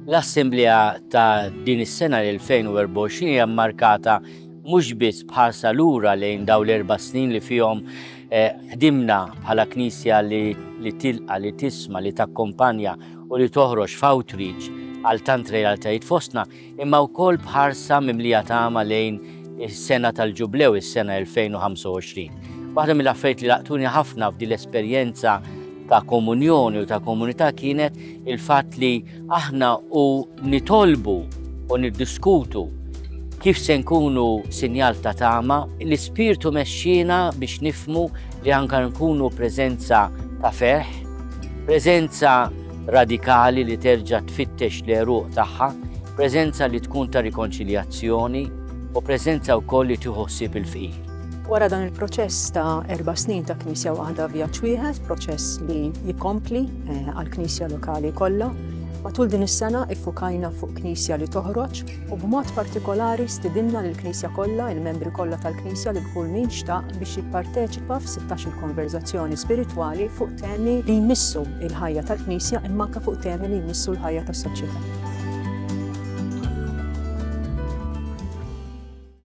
L-Assemblea ta' din is-sena l-2024 hija mmarkata mhux biss bħarsa lura lejn dawn l-4 snin li fihom ħdimna bħala Knisja li tilqa' li tisma' li takkompanja u li toħroġ f'outreach għal tant realtajiet fostna, imma wkoll bħarsa mimlija tama lejn is-sena tal-ġublew, is-sena 2025. Waħda mill-affarijiet li laqtuni ħafna f'din l-esperjenza ta' komunjoni u ta' komunità kienet il-fatt li aħna u nitolbu u niddiskutu kif se nkunu sinjal ta' tama, l-Ispirtu mexxina biex nifmu li anke nkunu preżenza ta' ferħ, preżenza radikali li terġa' tfittex l-għeruq tagħha, preżenza li tkun ta' rikonċiljazzjoni u preżenza wkoll li tieħu ħsieb il-fqir. Wara dan il-proċess ta' 4 snin ta' Knisja waħda vjaġġ wieħed, proċess li jikkompli għall-Knisja lokali kollha. Matul din is-sena iffukajna fuq Knisja li toħroġ u b'mod partikolari stidinna lill-Knisja kollha, il-membri kollha tal-Knisja li kull min xtaq biex jipparteċipa f'16 konverzazzjoni spiritwali fuq temi li jmissu il-ħajja tal-Knisja imma anke fuq temi li jmissu l-ħajja tas-soċjetà.